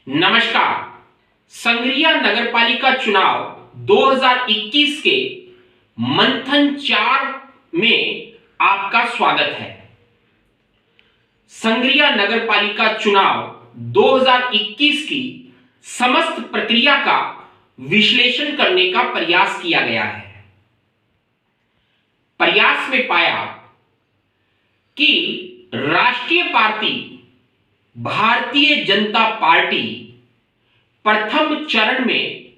नमस्कार। संग्रिया नगरपालिका चुनाव 2021 के मंथन 4 में आपका स्वागत है। संग्रिया नगरपालिका चुनाव 2021 की समस्त प्रक्रिया का विश्लेषण करने का प्रयास किया गया है। प्रयास में पाया कि राष्ट्रीय पार्टी भारतीय जनता पार्टी प्रथम चरण में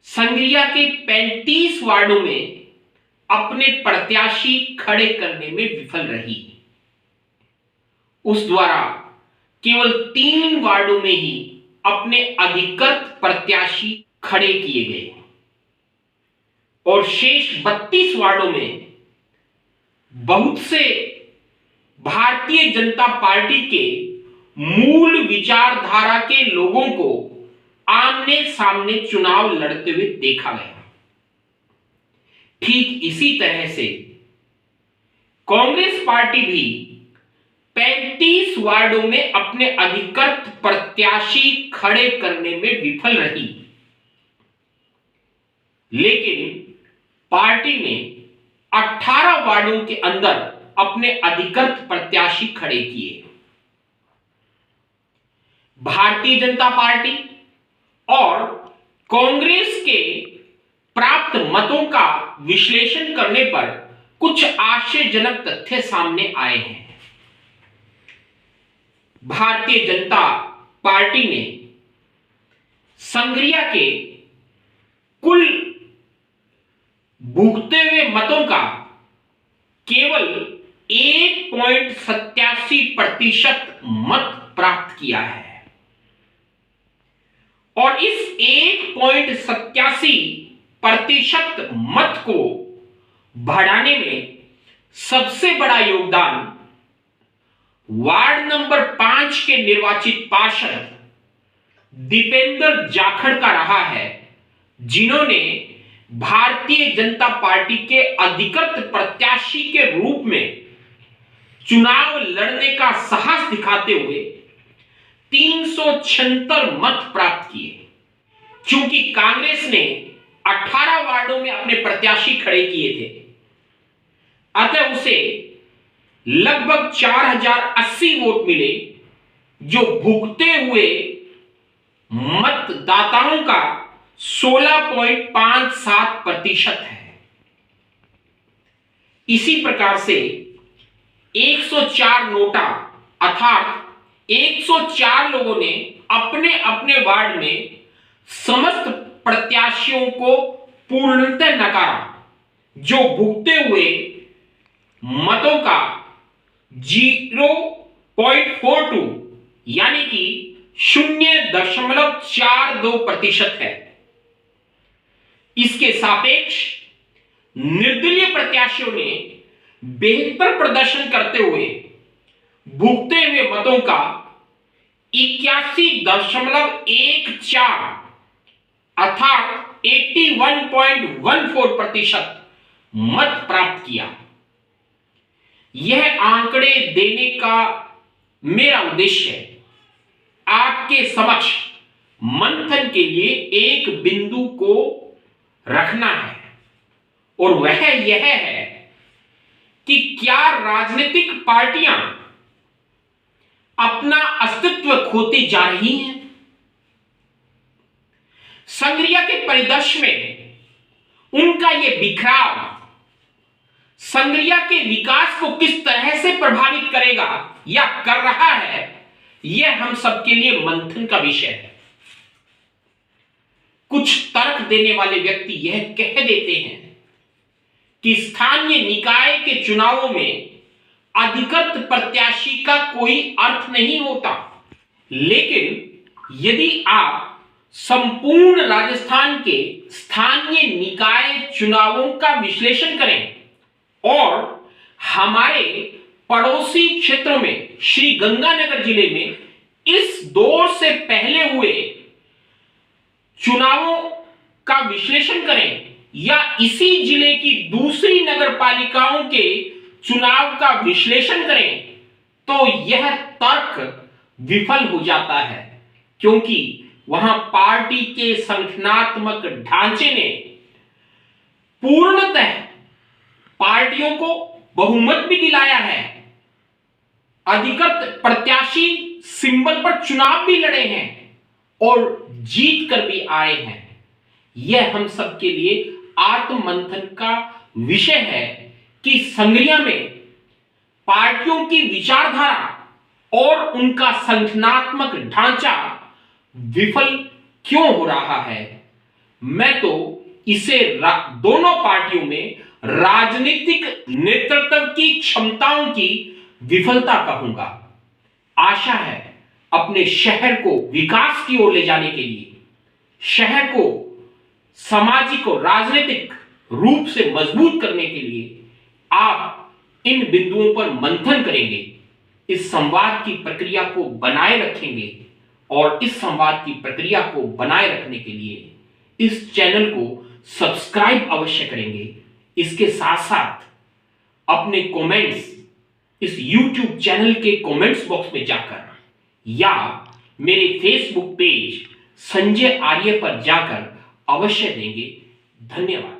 संग्रिया के 35 वार्डों में अपने प्रत्याशी खड़े करने में विफल रही। उस द्वारा केवल 3 वार्डों में ही अपने अधिकृत प्रत्याशी खड़े किए गए और शेष 32 वार्डों में बहुत से भारतीय जनता पार्टी के मूल विचारधारा के लोगों को आमने सामने चुनाव लड़ते हुए देखा गया। ठीक इसी तरह से कांग्रेस पार्टी भी 35 वार्डों में अपने अधिकृत प्रत्याशी खड़े करने में विफल रही, लेकिन पार्टी ने 18 वार्डों के अंदर अपने अधिकृत प्रत्याशी खड़े किए। भारतीय जनता पार्टी और कांग्रेस के प्राप्त मतों का विश्लेषण करने पर कुछ आश्चर्यजनक तथ्य सामने आए हैं। भारतीय जनता पार्टी ने संग्रिया के कुल भुगते हुए मतों का केवल 1.87% मत प्राप्त किया है और इस 1.87% मत को बढ़ाने में सबसे बड़ा योगदान वार्ड नंबर 5 के निर्वाचित पार्षद दीपेंद्र जाखड़ का रहा है, जिन्होंने भारतीय जनता पार्टी के अधिकृत प्रत्याशी के रूप में चुनाव लड़ने का साहस दिखाते हुए 376 मत प्राप्त किए। क्योंकि कांग्रेस ने 18 वार्डों में अपने प्रत्याशी खड़े किए थे, अतः उसे लगभग 4080 वोट मिले, जो भुगते हुए मतदाताओं का 16.57% है। इसी प्रकार से 104 नोटा अर्थात 104 लोगों ने अपने अपने वार्ड में समस्त प्रत्याशियों को पूर्णतः नकारा, जो भुगते हुए मतों का 0.42 यानी कि 0.42% है। इसके सापेक्ष निर्दलीय प्रत्याशियों ने बेहतर प्रदर्शन करते हुए भुगते हुए मतों का 81.14 अर्थात 81.14% मत प्राप्त किया। यह आंकड़े देने का मेरा उद्देश्य है आपके समक्ष मंथन के लिए एक बिंदु को रखना है, और वह यह है कि क्या राजनीतिक पार्टियां अपना अस्तित्व खोती जा रही हैं। संग्रिया के परिदृश्य में उनका यह बिखराव संग्रिया के विकास को किस तरह से प्रभावित करेगा या कर रहा है, यह हम सबके लिए मंथन का विषय है। कुछ तर्क देने वाले व्यक्ति यह कह देते हैं कि स्थानीय निकाय के चुनावों में अधिकृत प्रत्याशी का कोई अर्थ नहीं होता, लेकिन यदि आप संपूर्ण राजस्थान के स्थानीय निकाय चुनावों का विश्लेषण करें और हमारे पड़ोसी क्षेत्रों में श्री गंगानगर जिले में इस दौर से पहले हुए चुनावों का विश्लेषण करें या इसी जिले की दूसरी नगर पालिकाओं के चुनाव का विश्लेषण करें, तो यह तर्क विफल हो जाता है, क्योंकि वहां पार्टी के संगठनात्मक ढांचे ने पूर्णतः पार्टियों को बहुमत भी दिलाया है, अधिकृत प्रत्याशी सिंबल पर चुनाव भी लड़े हैं और जीत कर भी आए हैं। यह हम सब के लिए आत्ममंथन का विषय है कि संग्रिया में पार्टियों की विचारधारा और उनका संगठनात्मक ढांचा विफल क्यों हो रहा है। मैं तो इसे दोनों पार्टियों में राजनीतिक नेतृत्व की क्षमताओं की विफलता कहूंगा। आशा है अपने शहर को विकास की ओर ले जाने के लिए, शहर को सामाजिक और राजनीतिक रूप से मजबूत करने के लिए आप इन बिंदुओं पर मंथन करेंगे, इस संवाद की प्रक्रिया को बनाए रखेंगे और इस संवाद की प्रक्रिया को बनाए रखने के लिए इस चैनल को सब्सक्राइब अवश्य करेंगे। इसके साथ साथ अपने कमेंट्स इस YouTube चैनल के कमेंट्स बॉक्स में जाकर या मेरे फेसबुक पेज संजय आर्य पर जाकर अवश्य देंगे। धन्यवाद।